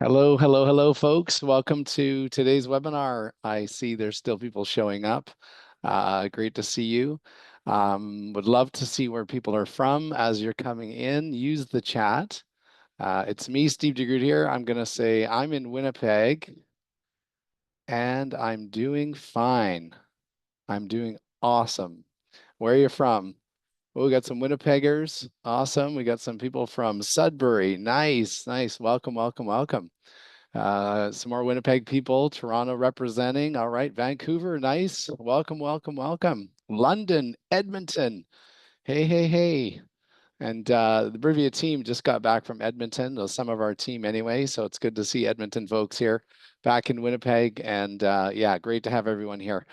Hello, hello, hello, folks. Welcome to today's webinar. I see there's still people showing up. Great to see you. Would love to see where people are from as you're coming in. Use the chat. It's me, Steve DeGroot here. I'm going to say I'm in Winnipeg and I'm doing fine. I'm doing awesome. Where are you from? Oh, we got some Winnipeggers. Awesome. We got some people from Sudbury. Nice, nice. Welcome, welcome, welcome. Some more Winnipeg people, Toronto representing. All right, Vancouver, nice. Welcome, welcome, welcome. London, Edmonton. Hey, hey, hey. And the Brivia team just got back from Edmonton, some of our team anyway. So it's good to see Edmonton folks here back in Winnipeg. And yeah, great to have everyone here.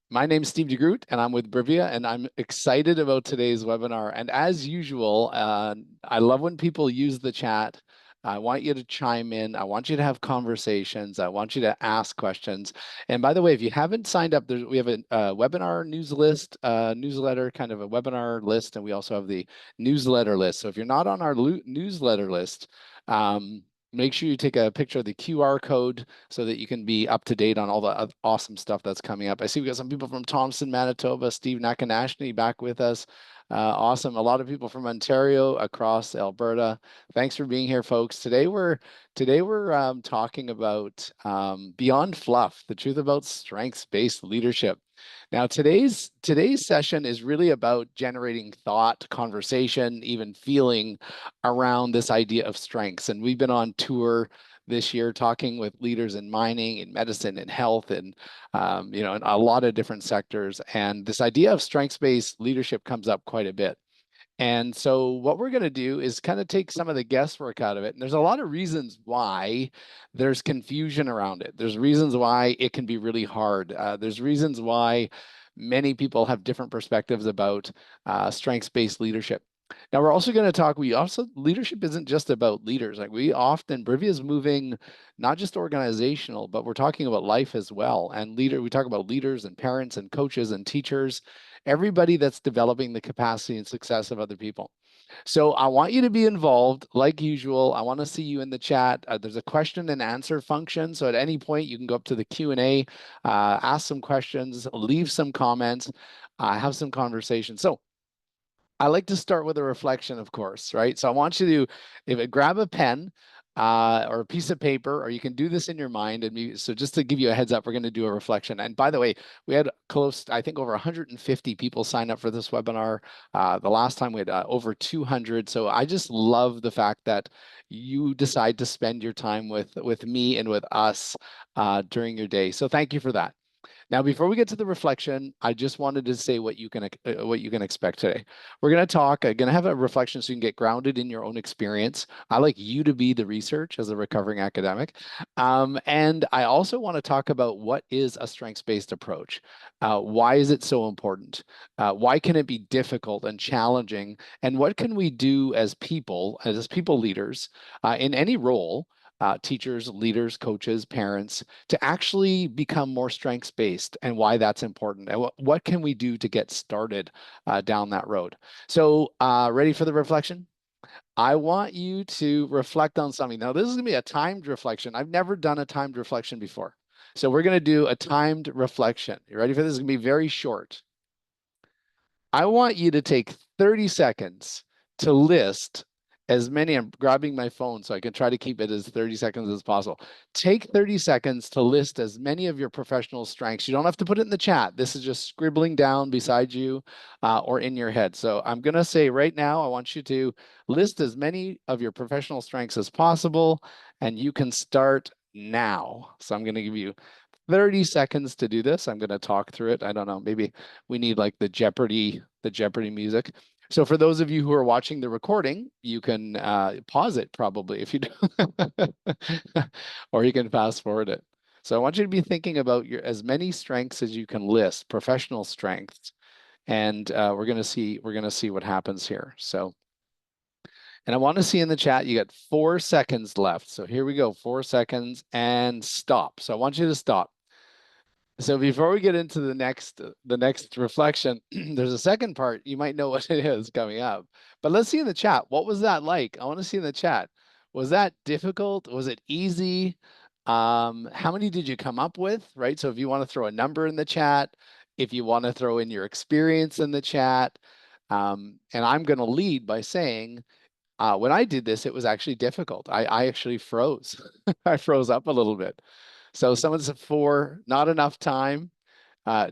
My name's Steve DeGroot, and I'm with Brivia, and I'm excited about today's webinar. And as usual, I love when people use the chat. I want you to chime in. I want you to have conversations. I want you to ask questions. And by the way, if you haven't signed up, we have a webinar news list, newsletter, kind of a webinar list, and we also have the newsletter list. So if you're not on our newsletter list, make sure you take a picture of the QR code so that you can be up to date on all the awesome stuff that's coming up. I see we got some people from Thompson, Manitoba, Steve Nakanashny back with us. Awesome. A lot of people from Ontario, across Alberta. Thanks for being here, folks. Today we're talking about beyond fluff, the truth about strengths-based leadership. Now, today's session is really about generating thought, conversation, even feeling around this idea of strengths. And we've been on tour this year talking with leaders in mining, in medicine, in health, and in a lot of different sectors. And this idea of strengths-based leadership comes up quite a bit. And so what we're going to do is kind of take some of the guesswork out of it. And there's a lot of reasons why there's confusion around it. There's reasons why it can be really hard. There's reasons why many people have different perspectives about strengths-based leadership. Now we're also going to talk, leadership isn't just about leaders. Like Brivia is moving not just organizational, but we're talking about life as well. And we talk about leaders and parents and coaches and teachers, everybody that's developing the capacity and success of other people. So I want you to be involved like usual. I want to see you in the chat. There's a question and answer function. So at any point you can go up to the Q&A, ask some questions, leave some comments, have some conversation. So I like to start with a reflection, of course, right? So I want you to grab a pen or a piece of paper, or you can do this in your mind. So just to give you a heads up, we're going to do a reflection. And by the way, we had I think over 150 people sign up for this webinar. The last time we had over 200. So I just love the fact that you decide to spend your time with me and with us during your day. So thank you for that. Now, before we get to the reflection, I just wanted to say what you can expect today. We're going to have a reflection so you can get grounded in your own experience. I like you to be the research as a recovering academic. And I also want to talk about what is a strengths-based approach. Why is it so important? Why can it be difficult and challenging? And what can we do as people leaders, in any role, teachers, leaders, coaches, parents, to actually become more strengths based, and why that's important, and what can we do to get started down that road. So ready for the reflection? I want you to reflect on something. Now, this is going to be a timed reflection. I've never done a timed reflection before. So we're going to do a timed reflection. You ready for this? It's going to be very short. I want you to take 30 seconds to list as many. I'm grabbing my phone so I can try to keep it as 30 seconds as possible. Take 30 seconds to list as many of your professional strengths. You don't have to put it in the chat. This is just scribbling down beside you or in your head. So I'm going to say right now, I want you to list as many of your professional strengths as possible, and you can start now. So I'm going to give you 30 seconds to do this. I'm going to talk through it. I don't know, maybe we need like the Jeopardy music. So for those of you who are watching the recording, you can pause it probably if you do, or you can fast forward it. So I want you to be thinking about your as many strengths as you can list, professional strengths, and we're going to see what happens here. So, and I want to see in the chat, you got 4 seconds left. So here we go, 4 seconds and stop. So I want you to stop. So before we get into the next reflection, there's a second part. You might know what it is coming up, but let's see in the chat. What was that like? I want to see in the chat. Was that difficult? Was it easy? How many did you come up with, right? So if you want to throw a number in the chat, if you want to throw in your experience in the chat, and I'm going to lead by saying, when I did this, it was actually difficult. I actually froze. I froze up a little bit. So someone said 4, not enough time.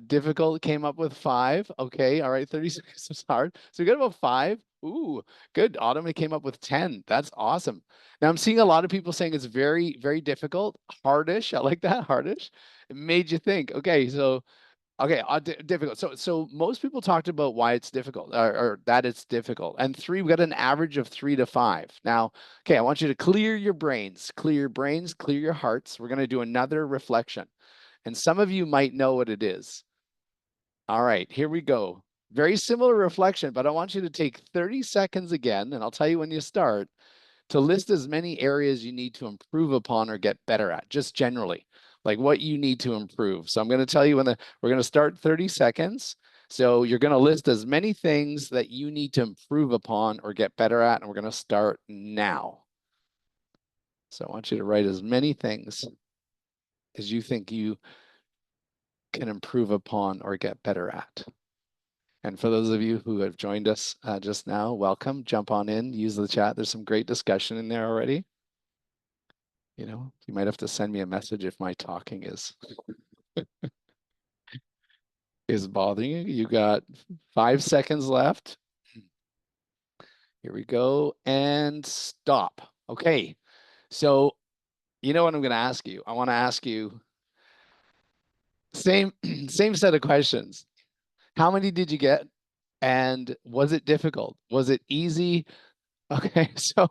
Difficult came up with 5. Okay, all right, 30 seconds is hard. So we got about 5. Ooh, good. Autumn came up with 10. That's awesome. Now I'm seeing a lot of people saying it's very, very difficult. Hardish. I like that. Hardish. It made you think. Okay, so okay, difficult. So most people talked about why it's difficult, or that it's difficult. And 3, we got an average of 3 to 5. Now, okay, I want you to clear your brains, clear your hearts. We're going to do another reflection. And some of you might know what it is. All right, here we go. Very similar reflection, but I want you to take 30 seconds again, and I'll tell you when you start, to list as many areas you need to improve upon or get better at, just generally, like what you need to improve. So I'm going to tell you we're going to start 30 seconds. So you're going to list as many things that you need to improve upon or get better at, and we're going to start now. So I want you to write as many things as you think you can improve upon or get better at. And for those of you who have joined us just now, welcome. Jump on in, use the chat. There's some great discussion in there already. You know, you might have to send me a message if my talking is bothering you. You got 5 seconds left. Here we go. And stop. Okay. So you know what I'm going to ask you? I want to ask you same same set of questions. How many did you get? And was it difficult? Was it easy? Okay, so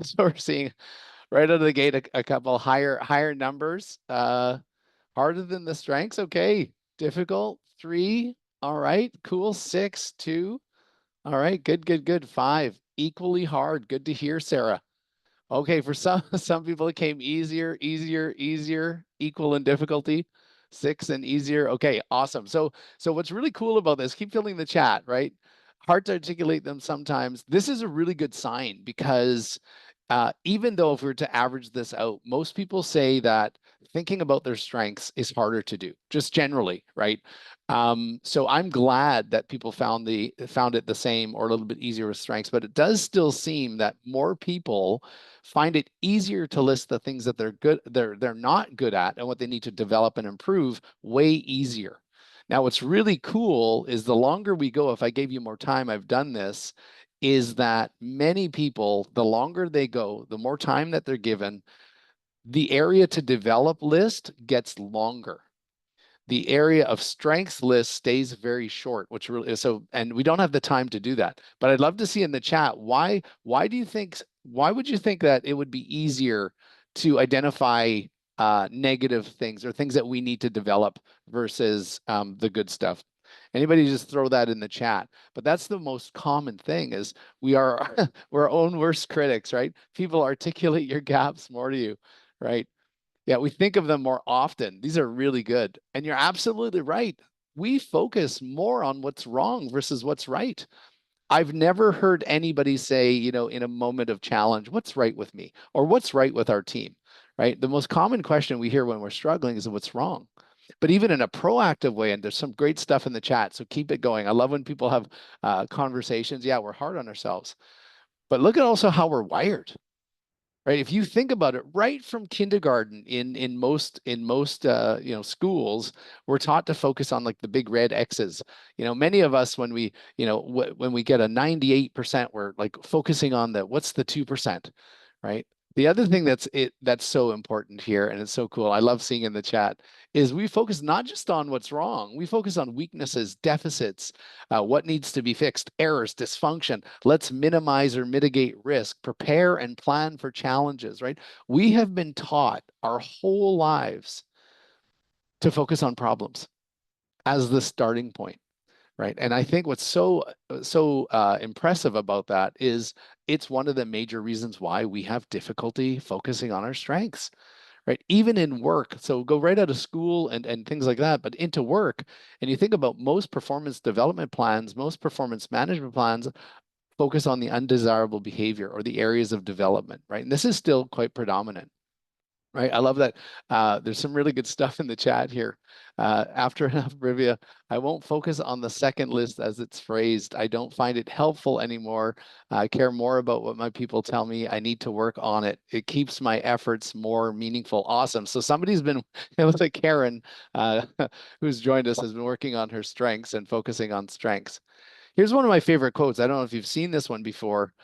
so we're seeing right out of the gate a couple higher numbers. Harder than the strengths. Okay, difficult. 3. All right, cool. 6, 2. All right, good. 5. Equally hard. Good to hear, Sarah. Okay, for some some people it came easier, equal in difficulty. 6 and easier. Okay, awesome. So what's really cool about this, keep filling the chat, right? Hard to articulate them sometimes. This is a really good sign because even though if we were to average this out, most people say that thinking about their strengths is harder to do, just generally, right? So I'm glad that people found it the same or a little bit easier with strengths, but it does still seem that more people find it easier to list the things that they're not good at and what they need to develop and improve way easier. Now, what's really cool is the longer we go, if I gave you more time, I've done this, is that many people, the longer they go, the more time that they're given, the area to develop list gets longer. The area of strengths list stays very short, which really is so, and we don't have the time to do that. But I'd love to see in the chat, why do you think, why would you think that it would be easier to identify negative things or things that we need to develop versus the good stuff? Anybody just throw that in the chat. But that's the most common thing is we are we're our own worst critics, right? People articulate your gaps more to you, right? Yeah, we think of them more often. These are really good. And you're absolutely right. We focus more on what's wrong versus what's right. I've never heard anybody say, you know, in a moment of challenge, what's right with me or what's right with our team, right? The most common question we hear when we're struggling is what's wrong. But even in a proactive way, and there's some great stuff in the chat, so keep it going. I love when people have conversations. Yeah, we're hard on ourselves, but look at also how we're wired, right? If you think about it, right from kindergarten in most you know schools, we're taught to focus on like the big red X's. You know, many of us when we you know when we get a 98%, we're like focusing on the what's the 2%, right? The other thing that's so important here, and it's so cool, I love seeing in the chat, is we focus not just on what's wrong, we focus on weaknesses, deficits, what needs to be fixed, errors, dysfunction. Let's minimize or mitigate risk, prepare and plan for challenges, right? We have been taught our whole lives to focus on problems as the starting point, right? And I think what's so impressive about that is it's one of the major reasons why we have difficulty focusing on our strengths, right? Even in work. So go right out of school and things like that, but into work. And you think about most performance development plans, most performance management plans focus on the undesirable behavior or the areas of development, right? And this is still quite predominant. Right. I love that. There's some really good stuff in the chat here. After enough Brivia, I won't focus on the second list as it's phrased. I don't find it helpful anymore. I care more about what my people tell me. I need to work on it. It keeps my efforts more meaningful. Awesome. So somebody's been, it looks like Karen, uh, who's joined us, has been working on her strengths and focusing on strengths. Here's one of my favorite quotes. I don't know if you've seen this one before.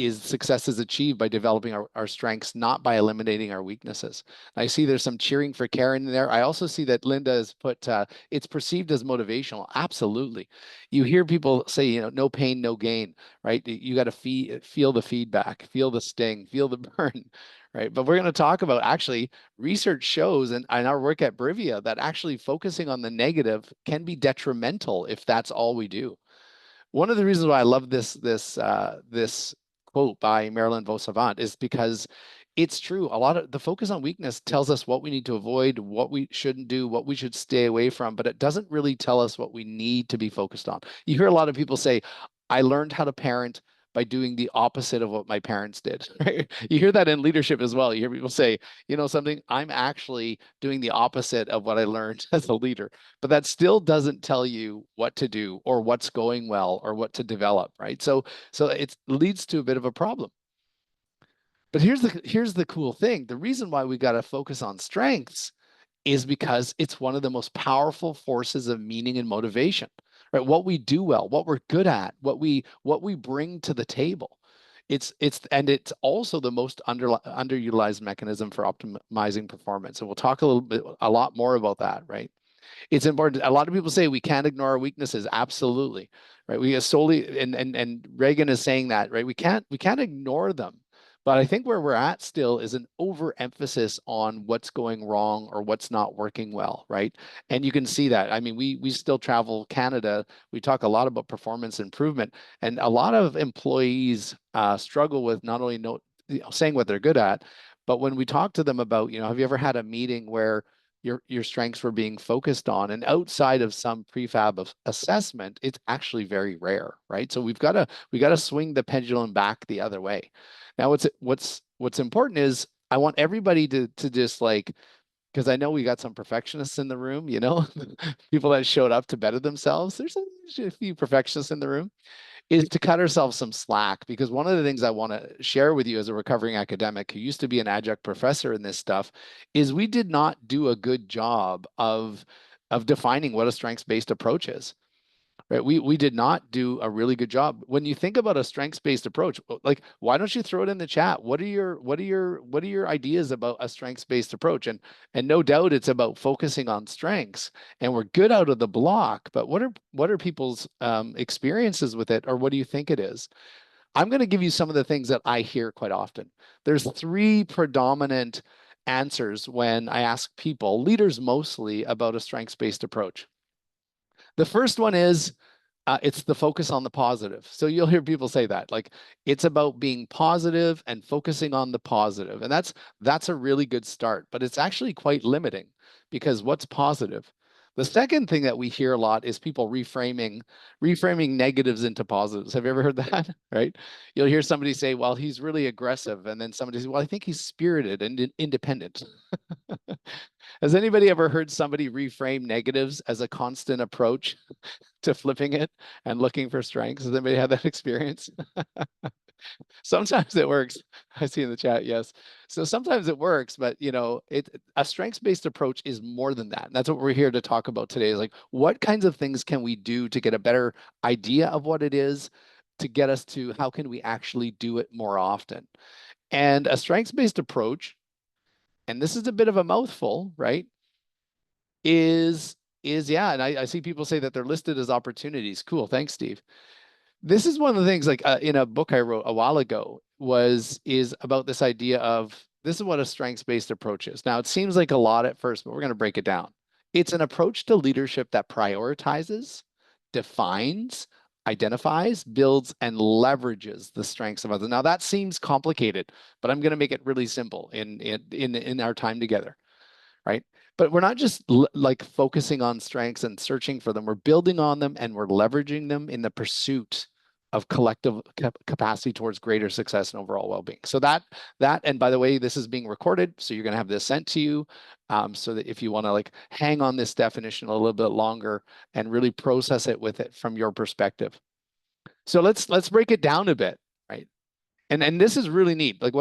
Is success is achieved by developing our strengths, not by eliminating our weaknesses. I see there's some cheering for Karen there. I also see that Linda has put, it's perceived as motivational. Absolutely. You hear people say, no pain, no gain, right? You got to feel the feedback, feel the sting, feel the burn, right? But we're going to talk about actually research shows and our work at Brivia that actually focusing on the negative can be detrimental if that's all we do. One of the reasons why I love this quote by Marilyn Vosavant is because it's true. A lot of the focus on weakness tells us what we need to avoid, what we shouldn't do, what we should stay away from, but it doesn't really tell us what we need to be focused on. You hear a lot of people say, I learned how to parent by doing the opposite of what my parents did. Right? You hear that in leadership as well. You hear people say, something, I'm actually doing the opposite of what I learned as a leader. But that still doesn't tell you what to do or what's going well or what to develop, right? So it leads to a bit of a problem. But here's the cool thing. The reason why we got to focus on strengths is because it's one of the most powerful forces of meaning and motivation, right? What we do well, what we're good at, what we bring to the table. It's also the most underutilized mechanism for optimizing performance. And we'll talk a lot more about that, right? It's important. A lot of people say we can't ignore our weaknesses. Absolutely, right? We solely and Reagan is saying that, right? We can't ignore them. But I think where we're at still is an overemphasis on what's going wrong or what's not working well, right? And you can see that. I mean, we still travel Canada. We talk a lot about performance improvement, and a lot of employees struggle with not only saying what they're good at, but when we talk to them about, have you ever had a meeting where your strengths were being focused on, and outside of some prefab of assessment, it's actually very rare, right? So we got to swing the pendulum back the other way. Now what's important is I want everybody to just like, because I know we got some perfectionists in the room, people that showed up to better themselves. There's a few perfectionists in the room, is to cut ourselves some slack, because one of the things I want to share with you as a recovering academic who used to be an adjunct professor in this stuff is we did not do a good job of defining what a strengths-based approach is. Right? We did not do a really good job. When you think about a strengths-based approach, like why don't you throw it in the chat? What are your ideas about a strengths-based approach? And no doubt it's about focusing on strengths, and we're good out of the block, but what are people's experiences with it, or what do you think it is? I'm going to give you some of the things that I hear quite often. There's three predominant answers when I ask people, leaders mostly, about a strengths-based approach. The first one is it's the focus on the positive. So you'll hear people say that, like it's about being positive and focusing on the positive. And that's a really good start, but it's actually quite limiting, because what's positive? The second thing that we hear a lot is people reframing negatives into positives. Have you ever heard that? Right? You'll hear somebody say, well, he's really aggressive. And then somebody says, well, I think he's spirited and independent. Has anybody ever heard somebody reframe negatives as a constant approach to flipping it and looking for strengths? Has anybody had that experience? Sometimes it works. I see in the chat, yes. So sometimes it works, but a strengths-based approach is more than that. And that's what we're here to talk about today, is like what kinds of things can we do to get a better idea of what it is, to get us to how can we actually do it more often. And a strengths-based approach, and this is a bit of a mouthful, right? Is yeah, and I see people say that they're listed as opportunities. Cool, thanks, Steve. This is one of the things, like in a book I wrote a while ago, is about this idea of this is what a strengths-based approach is. Now, it seems like a lot at first, but we're going to break it down. It's an approach to leadership that prioritizes, defines, identifies, builds, and leverages the strengths of others. Now, that seems complicated, but I'm going to make it really simple in our time together, right? But we're not just like focusing on strengths and searching for them. We're building on them and we're leveraging them in the pursuit of collective capacity towards greater success and overall well-being. So and by the way, this is being recorded, so you're going to have this sent to you, so that if you want to like hang on this definition a little bit longer and really process it with it from your perspective. So let's break it down a bit, right? And this is really neat. Like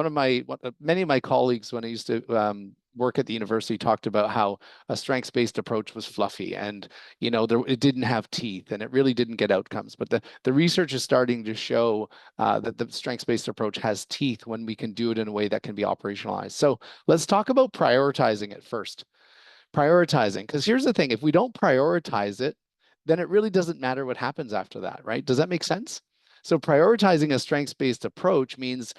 many of my colleagues when I used to work at the university talked about how a strengths-based approach was fluffy and it didn't have teeth and it really didn't get outcomes. But the research is starting to show that the strengths-based approach has teeth when we can do it in a way that can be operationalized. So let's talk about prioritizing it first. Prioritizing, because here's the thing: if we don't prioritize it, then it really doesn't matter what happens after that, right? Does that make sense? So prioritizing a strengths-based approach means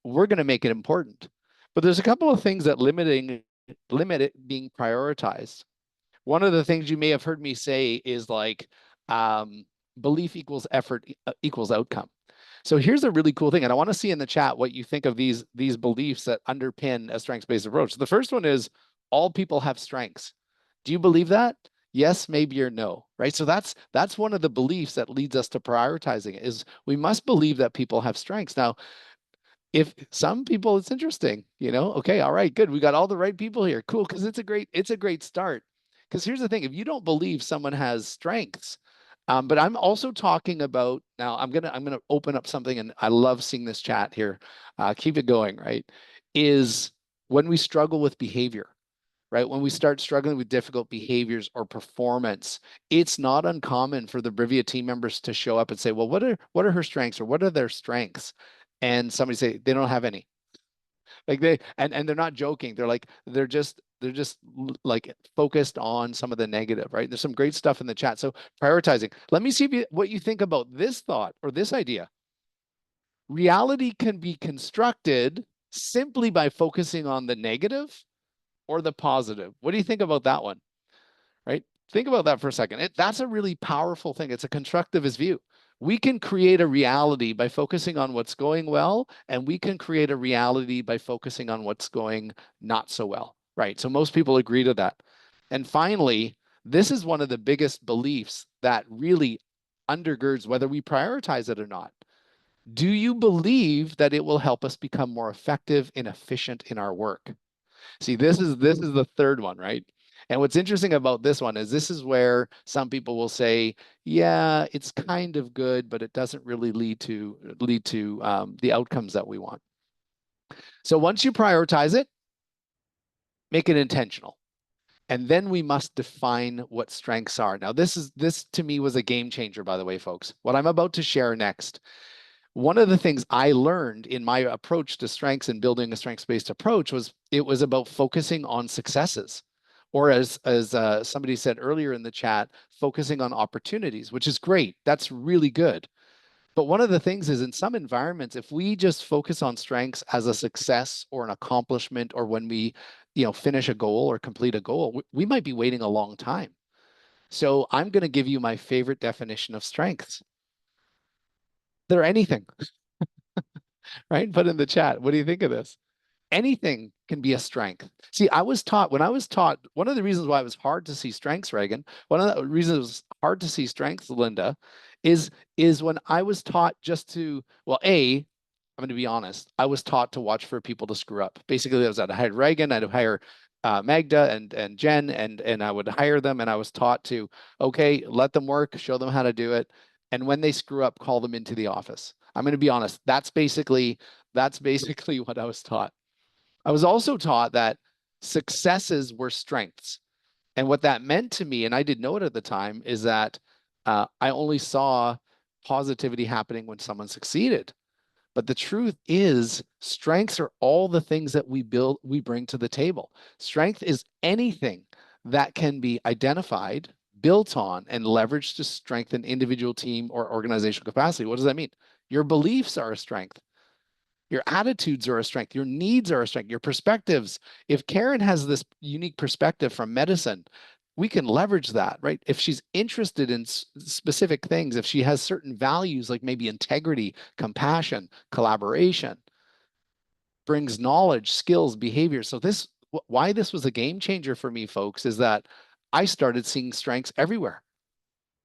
we're going to make it important. But there's a couple of things that limit it being prioritized. One of the things you may have heard me say is like belief equals effort equals outcome. So here's a really cool thing, and I want to see in the chat what you think of these beliefs that underpin a strengths-based approach. The first one is all people have strengths. Do you believe that? Yes, maybe, or no, right? So that's one of the beliefs that leads us to prioritizing it, is we must believe that people have strengths. Now, if some people, it's interesting, okay, all right, good. We got all the right people here. Cool, because it's a great start. Because here's the thing: if you don't believe someone has strengths, but I'm also talking about now. I'm gonna open up something, and I love seeing this chat here. Keep it going, right? Is when we struggle with behavior, right? When we start struggling with difficult behaviors or performance, it's not uncommon for the Brivia team members to show up and say, "Well, what are her strengths, or what are their strengths?" And somebody say they don't have any. Like and they're not joking. They're just like focused on some of the negative, right? There's some great stuff in the chat. So prioritizing. Let me see what you think about this thought or this idea. Reality can be constructed simply by focusing on the negative or the positive. What do you think about that one? Right? Think about that for a second. That's a really powerful thing. It's a constructivist view. We can create a reality by focusing on what's going well, and we can create a reality by focusing on what's going not so well, right? So most people agree to that. And finally, this is one of the biggest beliefs that really undergirds whether we prioritize it or not. Do you believe that it will help us become more effective and efficient in our work? See, this is the third one, right? And what's interesting about this one is this is where some people will say, yeah, it's kind of good, but it doesn't really lead to the outcomes that we want. So once you prioritize it, make it intentional. And then we must define what strengths are. Now, this to me was a game changer, by the way, folks. What I'm about to share next, one of the things I learned in my approach to strengths and building a strengths-based approach was it was about focusing on successes, or as somebody said earlier in the chat, focusing on opportunities, which is great. That's really good. But one of the things is in some environments, if we just focus on strengths as a success or an accomplishment, or when we, finish a goal or complete a goal, we might be waiting a long time. So I'm going to give you my favorite definition of strengths. They're anything, right? Put in the chat. What do you think of this? Anything can be a strength. See, when I was taught, one of the reasons why it was hard to see strengths, Reagan, one of the reasons it was hard to see strengths, Linda, is when I was taught just to, well, I'm going to be honest, I was taught to watch for people to screw up. Basically, I'd hire Reagan, I'd hire Magda and Jen, and I would hire them, and I was taught to, okay, let them work, show them how to do it, and when they screw up, call them into the office. I'm going to be honest, that's basically what I was taught. I was also taught that successes were strengths. And what that meant to me, and I didn't know it at the time, is that I only saw positivity happening when someone succeeded. But the truth is, strengths are all the things that we bring to the table. Strength is anything that can be identified, built on, and leveraged to strengthen individual, team, or organizational capacity. What does that mean? Your beliefs are a strength. Your attitudes are a strength. Your needs are a strength. Your perspectives. If Karen has this unique perspective from medicine, we can leverage that, right? If she's interested in specific things, if she has certain values like maybe integrity, compassion, collaboration, brings knowledge, skills, behavior. So why this was a game changer for me, folks, is that I started seeing strengths everywhere.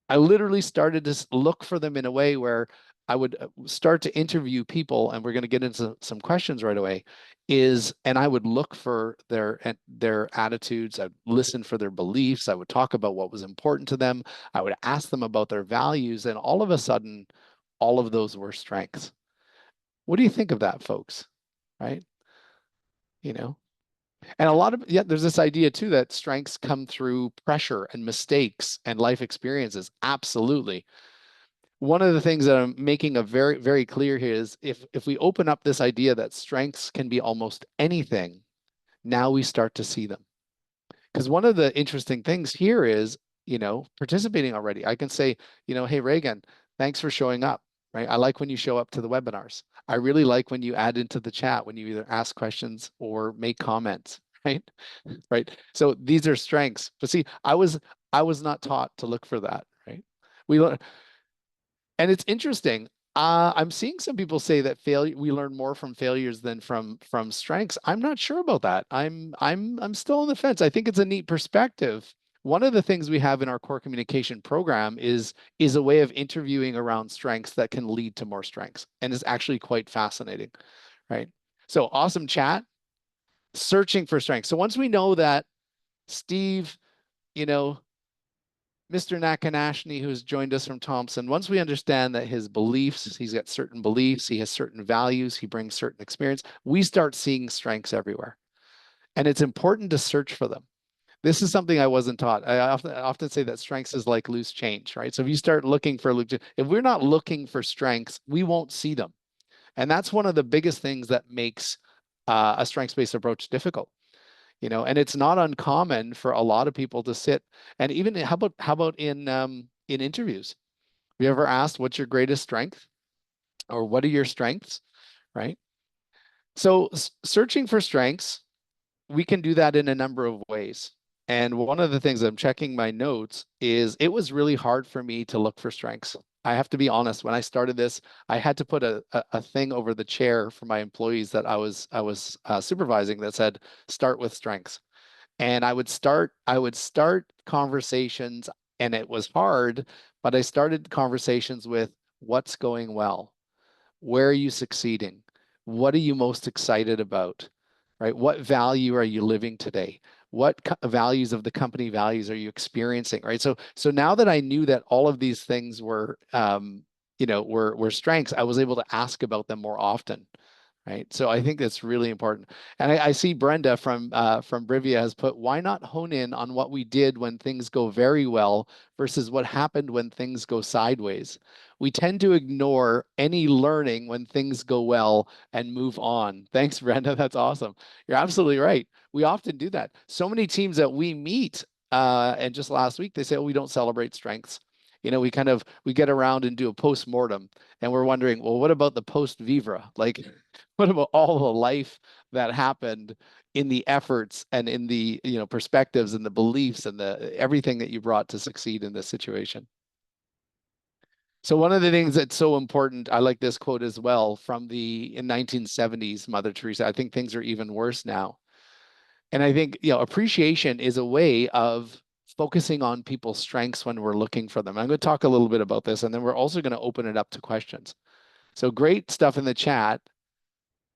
I literally started to look for them in a way where I would start to interview people, and we're going to get into some questions right away. And I would look for their attitudes. I'd listen for their beliefs. I would talk about what was important to them. I would ask them about their values, and all of a sudden, all of those were strengths. What do you think of that, folks? Right? You know, and a lot of, yeah, there's this idea too that strengths come through pressure and mistakes and life experiences. Absolutely. One of the things that I'm making a very, very clear here is if we open up this idea that strengths can be almost anything, now we start to see them. Because one of the interesting things here is, participating already. I can say, hey, Reagan, thanks for showing up, right? I like when you show up to the webinars. I really like when you add into the chat, when you either ask questions or make comments, right? Right. So these are strengths. But see, I was not taught to look for that, right? We learn, and it's interesting. I'm seeing some people say that failure we learn more from failures than from strengths. I'm not sure about that. I'm still on the fence. I think it's a neat perspective. One of the things we have in our core communication program is a way of interviewing around strengths that can lead to more strengths, and is actually quite fascinating, right? So awesome chat, searching for strengths. So once we know that Steve, you know, Mr. Nakanashni, who's joined us from Thompson, once we understand that his beliefs, he's got certain beliefs, he has certain values, he brings certain experience, we start seeing strengths everywhere. And it's important to search for them. This is something I wasn't taught. I often say that strengths is like loose change, right? So if you start looking for, if we're not looking for strengths, we won't see them. And that's one of the biggest things that makes a strengths-based approach difficult. And it's not uncommon for a lot of people to sit, and even how about in interviews? Have you ever asked what's your greatest strength, or what are your strengths, right? So searching for strengths, we can do that in a number of ways. And one of the things I'm checking my notes is it was really hard for me to look for strengths. I have to be honest, when I started this, I had to put a thing over the chair for my employees that I was supervising that said, start with strengths. And I would start conversations, and it was hard, but I started conversations with what's going well? Where are you succeeding? What are you most excited about? Right? What value are you living today? What values of the company values are you experiencing? Right? So now that I knew that all of these things were strengths, I was able to ask about them more often. Right. So I think that's really important. And I see Brenda from Brivia has put, why not hone in on what we did when things go very well versus what happened when things go sideways? We tend to ignore any learning when things go well and move on. Thanks, Brenda. That's awesome. You're absolutely right. We often do that. So many teams that we meet, and just last week they say, oh, we don't celebrate strengths. We get around and do a post-mortem, and we're wondering, well, what about the post vivra? Like, what about all the life that happened in the efforts and in the, perspectives and the beliefs and the everything that you brought to succeed in this situation? So one of the things that's so important, I like this quote as well from the in 1970s, Mother Teresa. I think things are even worse now. And I think, appreciation is a way of focusing on people's strengths when we're looking for them. I'm going to talk a little bit about this, and then we're also going to open it up to questions. So great stuff in the chat.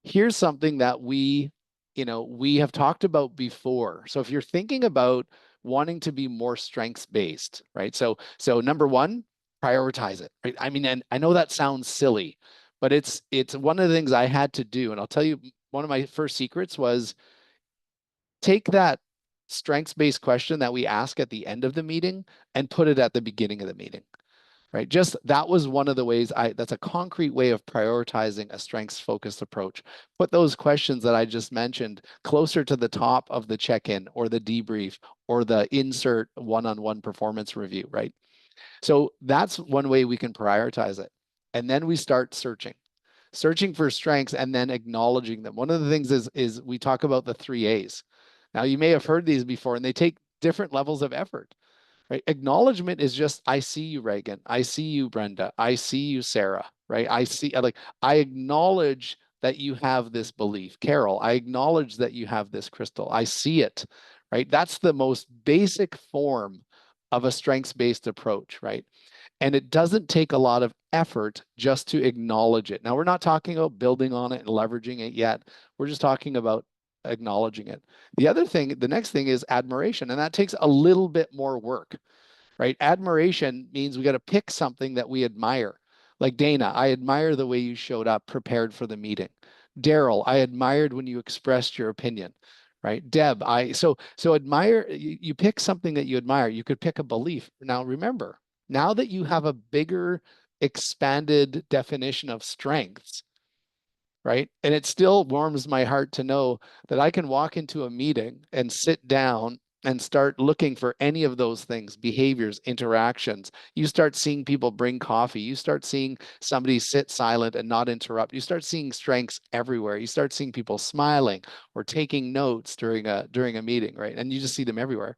Here's something that we have talked about before. So if you're thinking about wanting to be more strengths based, right? So number one, prioritize it, right? I mean, and I know that sounds silly, but it's one of the things I had to do. And I'll tell you, one of my first secrets was take that strengths based question that we ask at the end of the meeting and put it at the beginning of the meeting. Right. Just that was one of the ways that's a concrete way of prioritizing a strengths focused approach. Put those questions that I just mentioned closer to the top of the check-in or the debrief or the insert one-on-one performance review, right? So that's one way we can prioritize it. And then we start searching for strengths and then acknowledging them. One of the things is we talk about the 3 A's. Now you may have heard these before, and they take different levels of effort. Right? Acknowledgement is just, I see you, Reagan. I see you, Brenda. I see you, Sarah. Right? I acknowledge that you have this belief. Carol, I acknowledge that you have this, Crystal. I see it, right? That's the most basic form of a strengths-based approach, right? And it doesn't take a lot of effort just to acknowledge it. Now, we're not talking about building on it and leveraging it yet. We're just talking about acknowledging it. The next thing is admiration, and that takes a little bit more work, right? Admiration means we got to pick something that we admire. Like Dana, I admire the way you showed up prepared for the meeting. Daryl, I admired when you expressed your opinion, right? Deb, so admire, you pick something that you admire. You could pick a belief. Now remember, now that you have a bigger expanded definition of strengths, right? And it still warms my heart to know that I can walk into a meeting and sit down and start looking for any of those things, behaviors, interactions. You start seeing people bring coffee. You start seeing somebody sit silent and not interrupt. You start seeing strengths everywhere. You start seeing people smiling or taking notes during a meeting, right? And you just see them everywhere.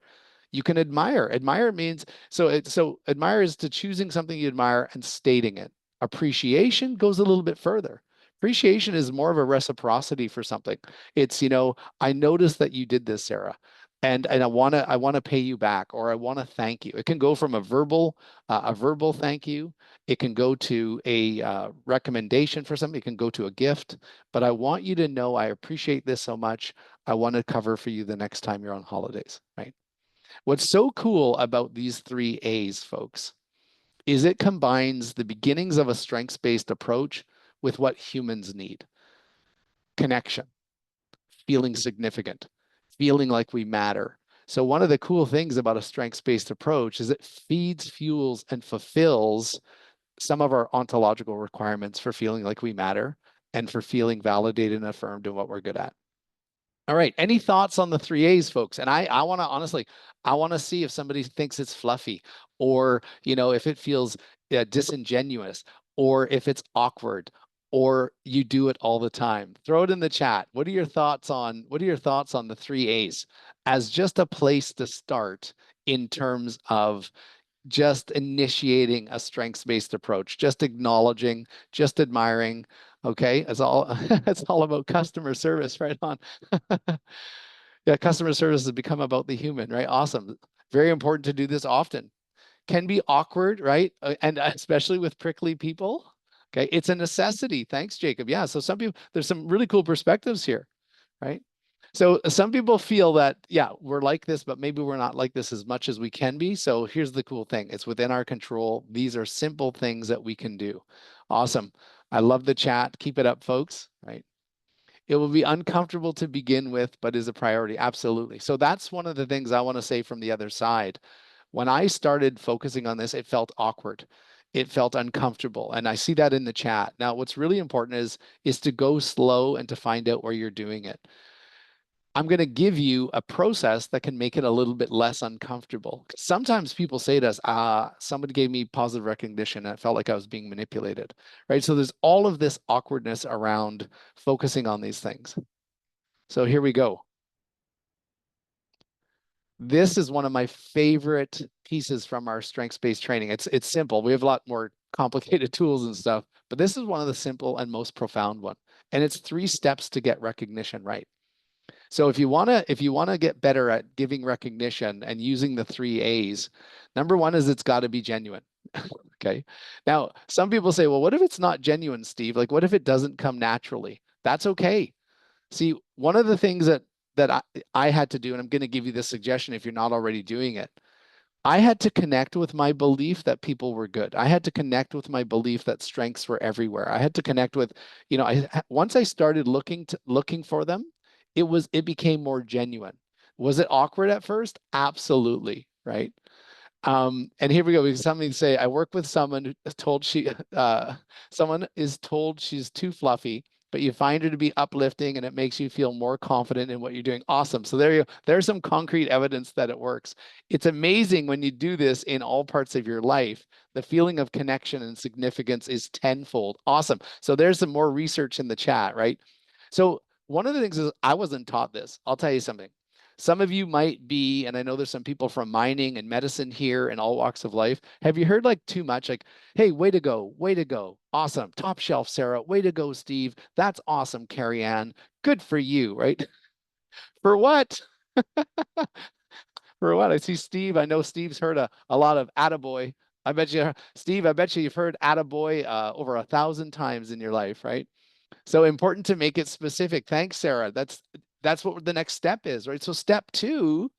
You can admire. Admire means so admire is to choosing something you admire and stating it. Appreciation goes a little bit further. Appreciation is more of a reciprocity for something. It's, I noticed that you did this, Sarah, and I want to pay you back, or I want to thank you. It can go from a verbal thank you. It can go to a recommendation for something. It can go to a gift. But I want you to know I appreciate this so much. I want to cover for you the next time you're on holidays, right? What's so cool about these three A's, folks, is it combines the beginnings of a strengths-based approach with what humans need: connection, feeling significant, feeling like we matter. So one of the cool things about a strengths-based approach is it feeds, fuels, and fulfills some of our ontological requirements for feeling like we matter and for feeling validated and affirmed in what we're good at. All right. Any thoughts on the three A's, folks? And I want to honestly, I want to see if somebody thinks it's fluffy, or, if it feels disingenuous, or if it's awkward, or you do it all the time. Throw it in the chat. What are your thoughts on the three A's as just a place to start in terms of just initiating a strengths-based approach, just acknowledging, just admiring. Okay, it's all it's all about customer service, right on. Yeah, customer service has become about the human, right? Awesome. Very important to do this often. Can be awkward, right? And especially with prickly people. Okay, it's a necessity. Thanks, Jacob. Yeah, so some people, there's some really cool perspectives here, right? So some people feel that, yeah, we're like this, but maybe we're not like this as much as we can be. So here's the cool thing. It's within our control. These are simple things that we can do. Awesome. I love the chat. Keep it up, folks, right? It will be uncomfortable to begin with, but is a priority. Absolutely. So that's one of the things I want to say from the other side. When I started focusing on this, it felt awkward. It felt uncomfortable. And I see that in the chat. Now, what's really important is to go slow and to find out where you're doing it. I'm going to give you a process that can make it a little bit less uncomfortable. Sometimes people say to us, somebody gave me positive recognition and it felt like I was being manipulated, right? So there's all of this awkwardness around focusing on these things. So here we go. This is one of my favorite pieces from our strengths-based training. It's simple. We have a lot more complicated tools and stuff, but this is one of the simple and most profound one. And it's 3 steps to get recognition right. So if you wanna get better at giving recognition and using the 3 A's, number 1 is it's got to be genuine. Okay. Now, some people say, well, what if it's not genuine, Steve? Like, what if it doesn't come naturally? That's okay. See, one of the things that I had to do, and I'm going to give you this suggestion if you're not already doing it. I had to connect with my belief that people were good. I had to connect with my belief that strengths were everywhere. I had to connect with, once I started looking for them, it became more genuine. Was it awkward at first? Absolutely, right? And here we go. We have something to say. I work with someone who told someone is told she's too fluffy, but you find her to be uplifting and it makes you feel more confident in what you're doing. Awesome. So there you go. There's some concrete evidence that it works. It's amazing when you do this in all parts of your life. The feeling of connection and significance is tenfold. Awesome. So there's some more research in the chat, right? So one of the things is I wasn't taught this. I'll tell you something. Some of you might be, and I know there's some people from mining and medicine here and all walks of life. Have you heard like too much? Like, hey, way to go. Awesome. Top shelf, Sarah. Way to go, Steve. That's awesome, Carrie Ann. Good for you, right? For what? For what? I see Steve. I know Steve's heard a lot of attaboy. I bet you, Steve, I bet you've heard attaboy over 1,000 times in your life, right? So important to make it specific. Thanks, Sarah. That's what the next step is, right? So step two,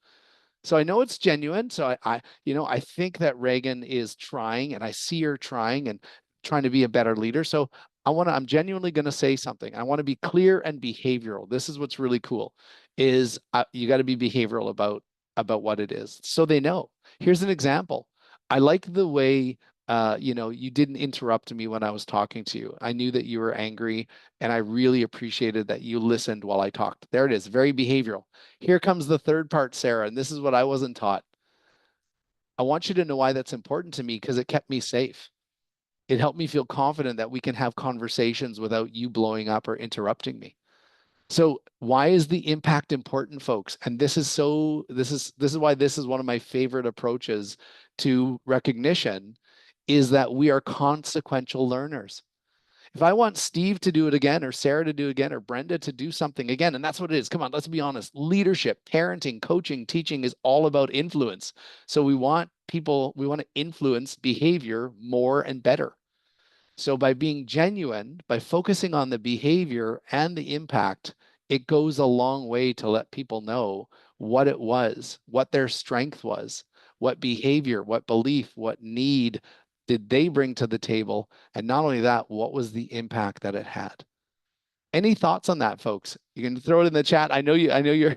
so I know it's genuine. So I think that Reagan is trying, and I see her trying and trying to be a better leader. So I'm genuinely going to say something. I want to be clear and behavioral. This is what's really cool, is you got to be behavioral about what it is, so they know. Here's an example. I like the way you didn't interrupt me when I was talking to you. I knew that you were angry, and I really appreciated that you listened while I talked. There it is, very behavioral. Here comes the third part, Sarah, and this is what I wasn't taught. I want you to know why that's important to me because it kept me safe. It helped me feel confident that we can have conversations without you blowing up or interrupting me. So why is the impact important, folks? And this is why this is one of my favorite approaches to recognition, is that we are consequential learners. If I want Steve to do it again, or Sarah to do it again, or Brenda to do something again, and that's what it is. Come on, let's be honest. Leadership, parenting, coaching, teaching is all about influence. So we want to influence behavior more and better. So by being genuine, by focusing on the behavior and the impact, it goes a long way to let people know what it was, what their strength was, what behavior, what belief, what need did they bring to the table, and not only that, what was the impact that it had. Any thoughts on that, folks? You can throw it in the chat. I know you're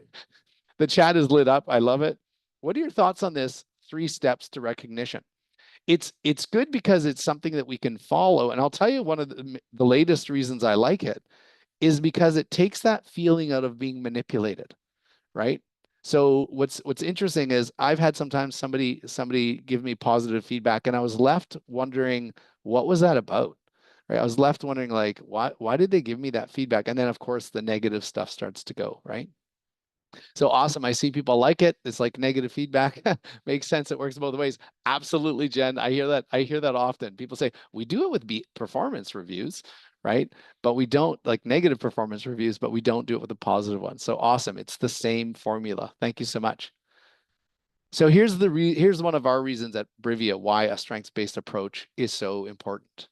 the chat is lit up. I love it. What are your thoughts on this 3 steps to recognition? It's good because it's something that we can follow. And I'll tell you, one of the latest reasons I like it is because it takes that feeling out of being manipulated, right? So what's interesting is I've had sometimes somebody give me positive feedback, and I was left wondering, what was that about? Right? I was left wondering, like, why did they give me that feedback? And then of course the negative stuff starts to go, right? So awesome. I see people like it. It's like negative feedback. Makes sense. It works both ways. Absolutely, Jen. I hear that. I hear that often. People say we do it with performance reviews, right? But we don't, like, negative performance reviews, but we don't do it with the positive ones. So awesome. It's the same formula. Thank you so much. So here's one of our reasons at Brivia why a strengths-based approach is so important.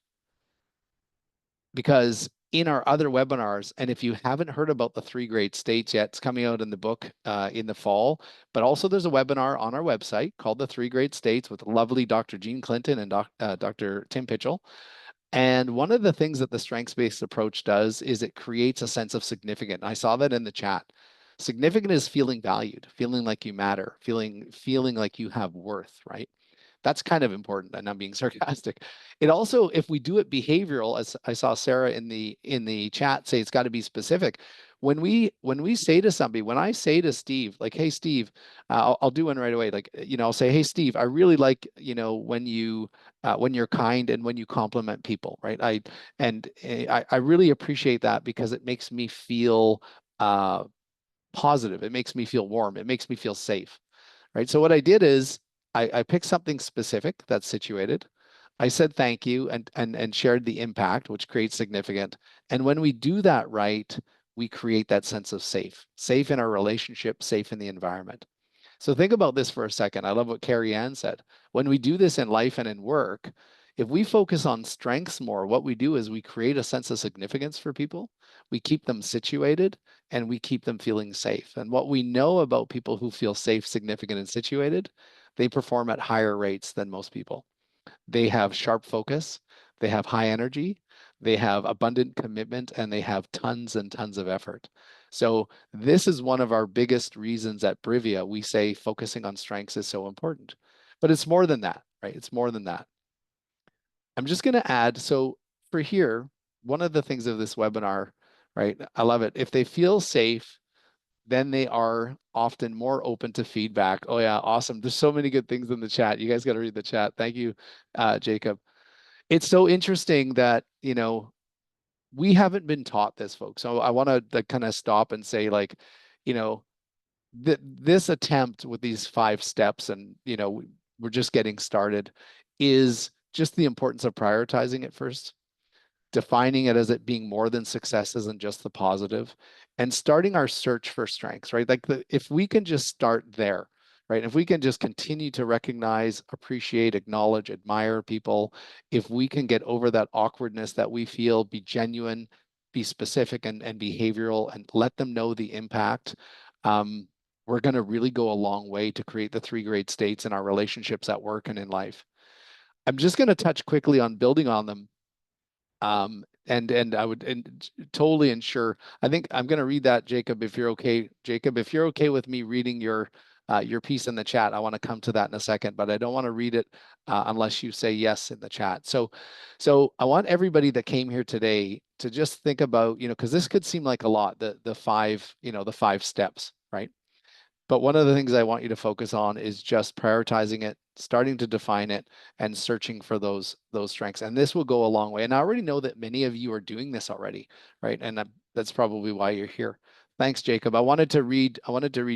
Because in our other webinars, and if you haven't heard about the 3 great states yet, it's coming out in the book in the fall, but also there's a webinar on our website called the 3 great states with lovely Dr. Jean Clinton and Dr. Tim Pitchell. And one of the things that the strengths-based approach does is it creates a sense of significance. I saw that in the chat. Significant is feeling valued, feeling like you matter, feeling like you have worth, right? That's kind of important, and I'm being sarcastic. It also, if we do it behavioral, as I saw Sarah in the chat say, it's got to be specific. When we say to somebody, when I say to Steve, like, "Hey, Steve," I'll do one right away. Like, I'll say, "Hey, Steve, I really like when you're kind and when you compliment people, right? I really appreciate that because it makes me feel positive. It makes me feel warm. It makes me feel safe." Right. So what I did is I picked something specific that's situated. I said thank you and shared the impact, which creates significant. And when we do that right, we create that sense of safe in our relationship, safe in the environment. So think about this for a second. I love what Carrie Ann said. When we do this in life and in work, if we focus on strengths more, what we do is we create a sense of significance for people. We keep them situated and we keep them feeling safe. And what we know about people who feel safe, significant, and situated, they perform at higher rates than most people. They have sharp focus, they have high energy, they have abundant commitment, and they have tons and tons of effort. So this is one of our biggest reasons at Brivia. We say focusing on strengths is so important, but it's more than that, right? It's more than that. I'm just going to add, so for here, one of the things of this webinar, right? I love it. If they feel safe, then they are often more open to feedback. Oh yeah, awesome. There's so many good things in the chat. You guys got to read the chat. Thank you, Jacob. It's so interesting that, we haven't been taught this, folks. So I want to kind of stop and say, like, you know, this attempt with these 5 steps, and we're just getting started, is just the importance of prioritizing it first, defining it as it being more than success isn't just the positive, and starting our search for strengths, right? Like if we can just start there, right? If we can just continue to recognize, appreciate, acknowledge, admire people, if we can get over that awkwardness that we feel, be genuine, be specific and behavioral, and let them know the impact, um, we're going to really go a long way to create the 3 great states in our relationships at work and in life. I'm just going to touch quickly on building on them, and I would totally ensure. I think I'm going to read that, Jacob, if you're okay. Jacob, if you're okay with me reading your piece in the chat, I want to come to that in a second, but I don't want to read it unless you say yes in the chat. So I want everybody that came here today to just think about, because this could seem like a lot, the five, the 5 steps, right? But one of the things I want you to focus on is just prioritizing it, starting to define it, and searching for those strengths. And this will go a long way. And I already know that many of you are doing this already, right? And that's probably why you're here. Thanks, Jacob. I wanted to read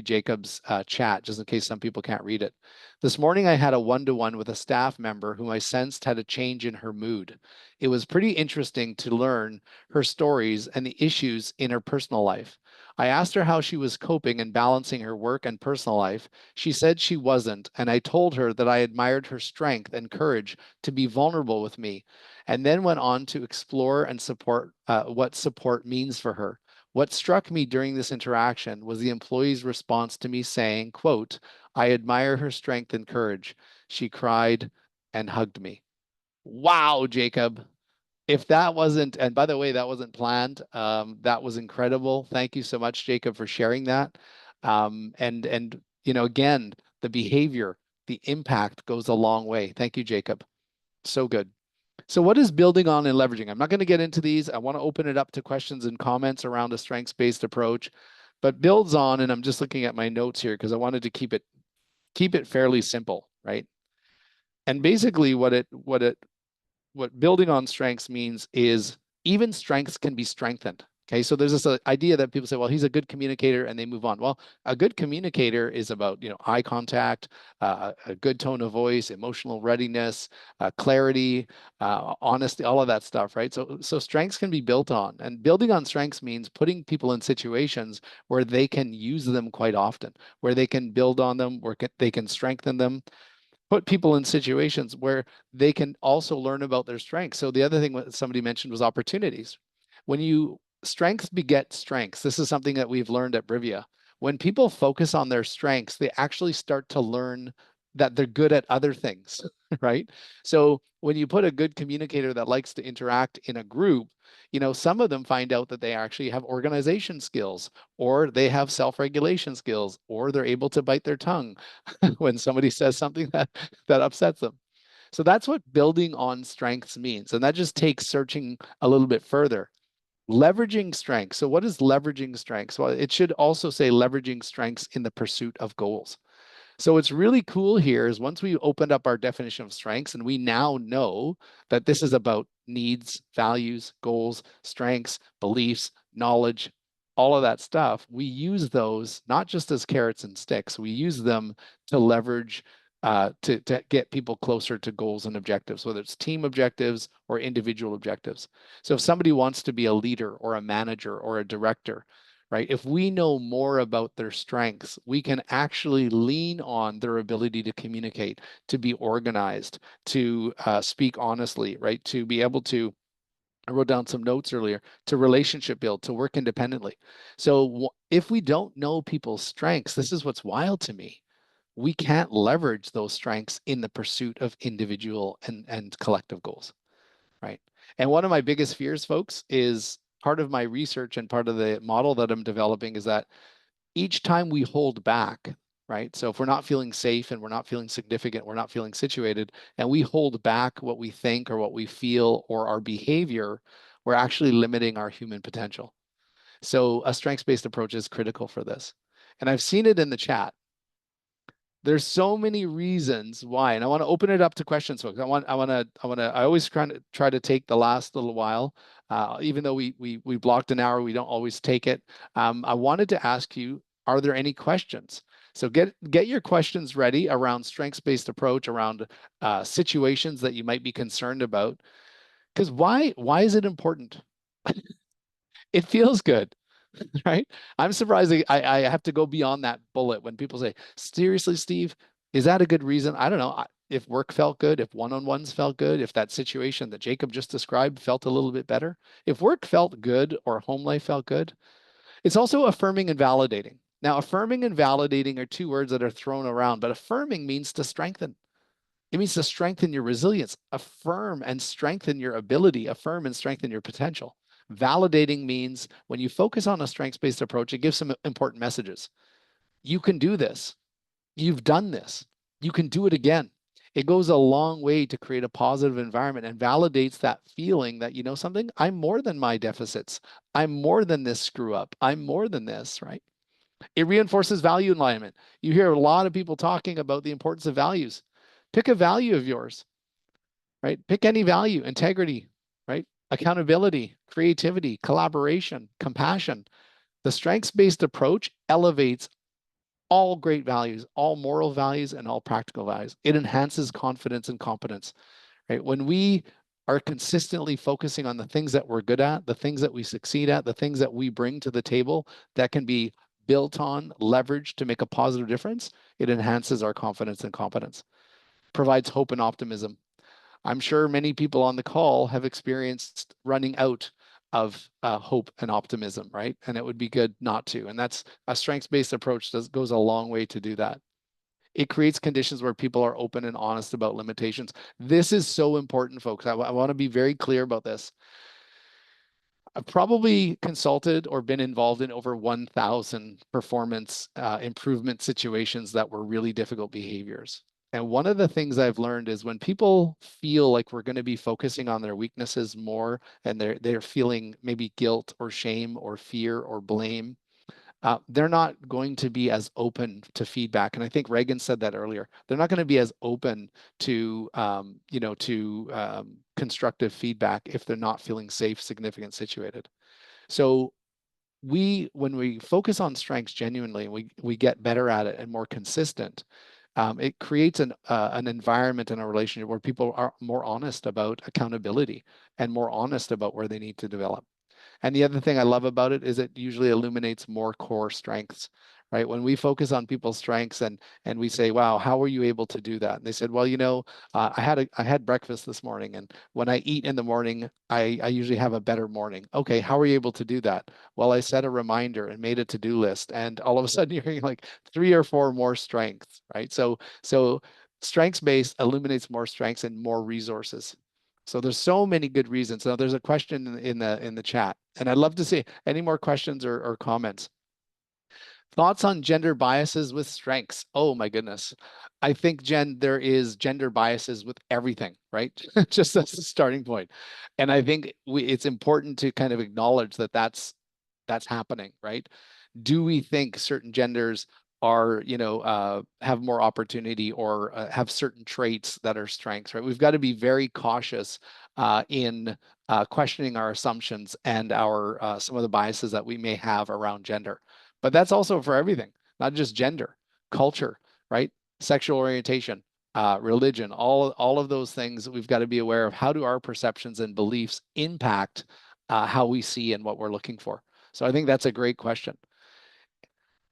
Jacob's chat just in case some people can't read it. This morning, I had a one-to-one with a staff member whom I sensed had a change in her mood. It was pretty interesting to learn her stories and the issues in her personal life. I asked her how she was coping and balancing her work and personal life. She said she wasn't, and I told her that I admired her strength and courage to be vulnerable with me, and then went on to explore and support what support means for her. What struck me during this interaction was the employee's response to me saying, quote, I admire her strength and courage. She cried and hugged me. Wow, Jacob. If that wasn't, and by the way, that wasn't planned. That was incredible. Thank you so much, Jacob, for sharing that. And again, the behavior, the impact goes a long way. Thank you, Jacob. So good. So what is building on and leveraging? I'm not going to get into these. I want to open it up to questions and comments around a strengths-based approach, but builds on, and I'm just looking at my notes here because I wanted to keep it fairly simple, right? And basically what building on strengths means is even strengths can be strengthened. Okay, so there's this idea that people say, well, he's a good communicator, and they move on. Well, a good communicator is about, eye contact, a good tone of voice, emotional readiness, clarity, honesty, all of that stuff, right? So strengths can be built on, and building on strengths means putting people in situations where they can use them quite often, where they can build on them, where they can strengthen them, put people in situations where they can also learn about their strengths. So the other thing that somebody mentioned was opportunities. When you strengths beget strengths, this is something that we've learned at Brivia. When people focus on their strengths, they actually start to learn that they're good at other things, right? So when you put a good communicator that likes to interact in a group, some of them find out that they actually have organization skills, or they have self-regulation skills, or they're able to bite their tongue when somebody says something that upsets them. So that's what building on strengths means. And that just takes searching a little bit further. Leveraging strengths. So what is leveraging strengths? Well, it should also say leveraging strengths in the pursuit of goals. So what's really cool here is once we opened up our definition of strengths, and we now know that this is about needs, values, goals, strengths, beliefs, knowledge, all of that stuff, we use those not just as carrots and sticks, we use them to leverage, to get people closer to goals and objectives, whether it's team objectives or individual objectives. So if somebody wants to be a leader or a manager or a director, right? If we know more about their strengths, we can actually lean on their ability to communicate, to be organized, to speak honestly, right? To be able to, I wrote down some notes earlier, to relationship build, to work independently. So if we don't know people's strengths, this is what's wild to me. We can't leverage those strengths in the pursuit of individual and collective goals, right? And one of my biggest fears, folks, is part of my research and part of the model that I'm developing is that each time we hold back, right? So if we're not feeling safe and we're not feeling significant, we're not feeling situated, and we hold back what we think or what we feel or our behavior, we're actually limiting our human potential. So a strengths-based approach is critical for this. And I've seen it in the chat. There's so many reasons why, and I want to open it up to questions, folks. I always try to take the last little while, even though we blocked an hour, we don't always take it. I wanted to ask you, Are there any questions? So get your questions ready around strengths-based approach, around situations that you might be concerned about. Because why is it important? It feels good, right? I'm surprised I have to go beyond that bullet when people say, seriously, Steve, is that a good reason? I don't know. If work felt good, if one-on-ones felt good, if that situation that Jacob just described felt a little bit better, if work felt good or home life felt good, it's also affirming and validating. Now, affirming and validating are two words that are thrown around, but affirming means to strengthen. It means to strengthen your resilience, affirm and strengthen your ability, affirm and strengthen your potential. Validating means when you focus on a strengths-based approach, it gives some important messages. You can do this. You've done this. You can do it again. It goes a long way to create a positive environment and validates that feeling that, you know something, I'm more than my deficits. I'm more than this screw up. I'm more than this, right? It reinforces value alignment. You hear a lot of people talking about the importance of values. Pick a value of yours, right? Pick any value, integrity, right? Accountability, creativity, collaboration, compassion. The strengths-based approach elevates all great values, all moral values, and all practical values. It enhances confidence and competence, right? When we are consistently focusing on the things that we're good at, the things that we succeed at, the things that we bring to the table that can be built on, leveraged to make a positive difference, it enhances our confidence and competence, provides hope and optimism. I'm sure many people on the call have experienced running out of hope and optimism, right? And it would be good not to. And that's a strengths-based approach goes a long way to do that. It creates conditions where people are open and honest about limitations. This is so important, folks. I want to be very clear about this. I've probably consulted or been involved in over 1,000 performance improvement situations that were really difficult behaviors. And one of the things I've learned is when people feel like we're going to be focusing on their weaknesses more and they're feeling maybe guilt or shame or fear or blame, they're not going to be as open to feedback. And I think Reagan said that earlier. They're not going to be as open to, constructive feedback if they're not feeling safe, significant, situated. So when we focus on strengths genuinely, we get better at it and more consistent. It creates an environment and a relationship where people are more honest about accountability and more honest about where they need to develop. And the other thing I love about it is it usually illuminates more core strengths, right? When we focus on people's strengths and we say, "Wow, how were you able to do that?" And they said, "Well, I had breakfast this morning, and when I eat in the morning, I usually have a better morning." Okay, how were you able to do that? Well, I set a reminder and made a to-do list, and all of a sudden you're hearing like three or four more strengths, right? So strengths-based illuminates more strengths and more resources. So there's so many good reasons. Now there's a question in the chat, and I'd love to see any more questions or comments. Thoughts on gender biases with strengths? Oh my goodness. I think, Jen, there is gender biases with everything, right? Just as a starting point. And I think it's important to kind of acknowledge that that's happening, right? Do we think certain genders are, have more opportunity or have certain traits that are strengths, right? We've got to be very cautious in questioning our assumptions and our some of the biases that we may have around gender. But that's also for everything, not just gender, culture, right? Sexual orientation, religion, all of those things we've got to be aware of. How do our perceptions and beliefs impact how we see and what we're looking for? So I think that's a great question.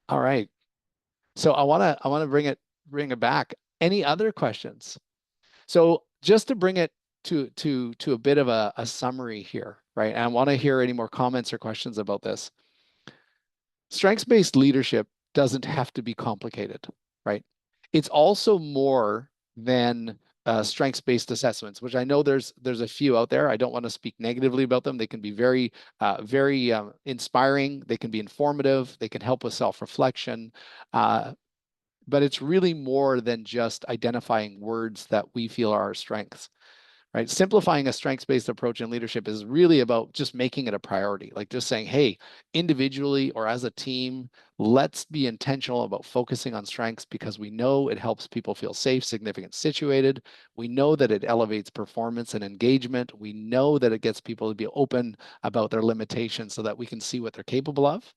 All right. So I want to bring it back. Any other questions? So just to bring it to a bit of a summary here, right? And I want to hear any more comments or questions about this. Strengths-based leadership doesn't have to be complicated, right? It's also more than strengths-based assessments, which I know there's a few out there. I don't want to speak negatively about them. They can be very inspiring. They can be informative. They can help with self-reflection. But it's really more than just identifying words that we feel are our strengths, right? Simplifying a strengths-based approach in leadership is really about just making it a priority, like just saying, hey, individually or as a team, let's be intentional about focusing on strengths because we know it helps people feel safe, significant, situated. We know that it elevates performance and engagement. We know that it gets people to be open about their limitations so that we can see what they're capable of.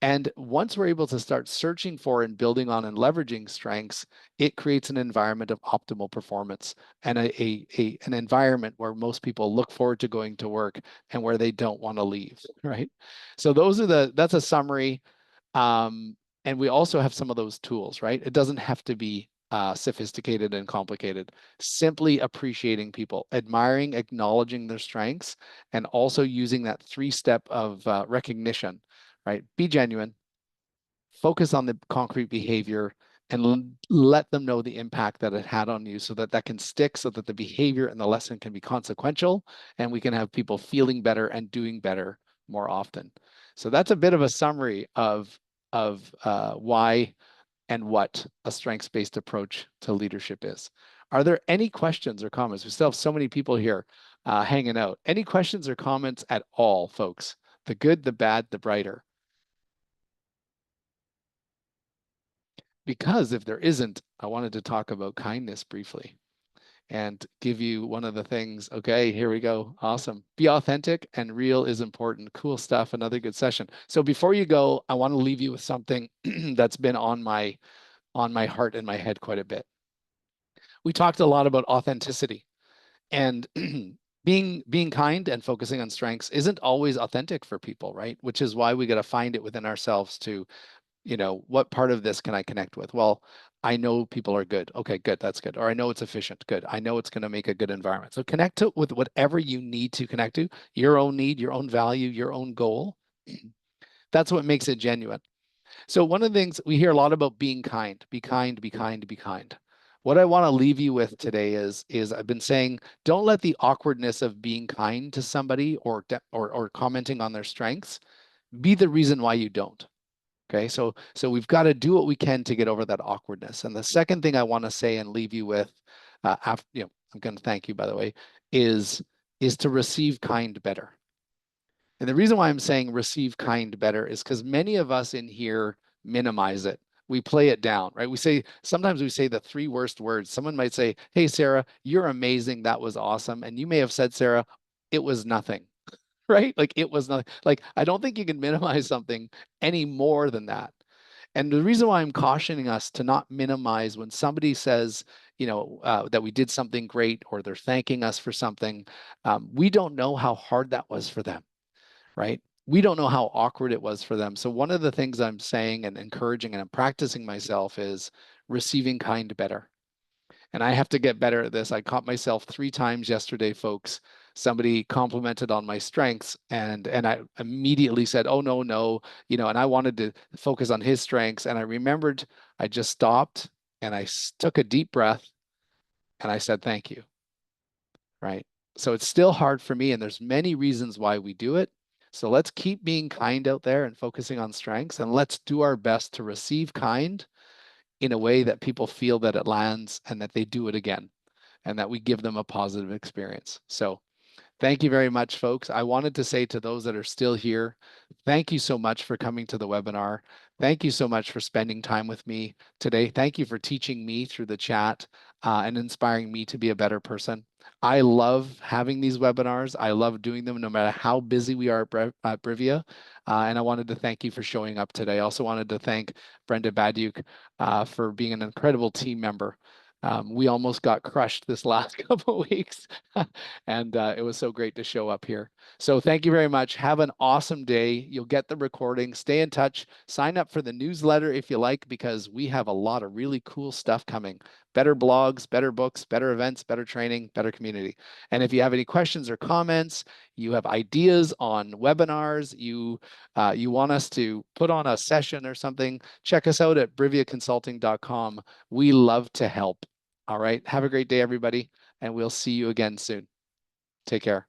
And once we're able to start searching for and building on and leveraging strengths, it creates an environment of optimal performance and an environment where most people look forward to going to work and where they don't want to leave, right? So that's a summary. Um, and we also have some of those tools, right? It doesn't have to be sophisticated and complicated. Simply appreciating people, admiring, acknowledging their strengths, and also using that three-step of recognition, right? Be genuine, focus on the concrete behavior, and let them know the impact that it had on you so that that can stick, so that the behavior and the lesson can be consequential, and we can have people feeling better and doing better more often. So that's a bit of a summary of why and what a strengths-based approach to leadership is. Are there any questions or comments? We still have so many people here hanging out. Any questions or comments at all, folks? The good, the bad, the brighter. Because if there isn't, I wanted to talk about kindness briefly and give you one of the things. Okay, here we go. Awesome. Be authentic and real is important. Cool stuff. Another good session. So before you go, I want to leave you with something that's been on my heart and my head quite a bit. We talked a lot about authenticity and being kind and focusing on strengths isn't always authentic for people, right? Which is why we got to find it within ourselves to, what part of this can I connect with? Well, I know people are good. Okay, good. That's good. Or I know it's efficient. Good. I know it's going to make a good environment. So connect to with whatever you need to connect to, your own need, your own value, your own goal. That's what makes it genuine. So one of the things we hear a lot about being kind, be kind, be kind, be kind. What I want to leave you with today is I've been saying, don't let the awkwardness of being kind to somebody or commenting on their strengths be the reason why you don't. Okay, so we've got to do what we can to get over that awkwardness. And the second thing I want to say and leave you with, after I'm going to thank you by the way, is is to receive kind better. And the reason why I'm saying receive kind better is because many of us in here minimize it. We play it down, right? Sometimes we say the three worst words. Someone might say, "Hey, Sarah, you're amazing. That was awesome." And you may have said, Sarah, it was nothing, right? Like it was nothing. Like I don't think you can minimize something any more than that. And the reason why I'm cautioning us to not minimize when somebody says, that we did something great or they're thanking us for something, we don't know how hard that was for them, right? We don't know how awkward it was for them. So one of the things I'm saying and encouraging and I'm practicing myself is receiving kind better. And I have to get better at this. I caught myself 3 times yesterday, folks. Somebody complimented on my strengths and I immediately said, "Oh no, no," and I wanted to focus on his strengths. And I remembered I just stopped and took a deep breath and I said, "Thank you." Right? So it's still hard for me, and there's many reasons why we do it. So let's keep being kind out there and focusing on strengths, and let's do our best to receive kind in a way that people feel that it lands and that they do it again and that we give them a positive experience. So thank you very much, folks. I wanted to say to those that are still here, thank you so much for coming to the webinar. Thank you so much for spending time with me today. Thank you for teaching me through the chat and inspiring me to be a better person. I love having these webinars. I love doing them no matter how busy we are at Brivia. And I wanted to thank you for showing up today. I also wanted to thank Brenda Badyuk for being an incredible team member. We almost got crushed this last couple of weeks, and it was so great to show up here. So thank you very much. Have an awesome day. You'll get the recording. Stay in touch. Sign up for the newsletter if you like, because we have a lot of really cool stuff coming. Better blogs, better books, better events, better training, better community. And if you have any questions or comments, you have ideas on webinars, you want us to put on a session or something, check us out at briviaconsulting.com. We love to help. All right. Have a great day, everybody, and we'll see you again soon. Take care.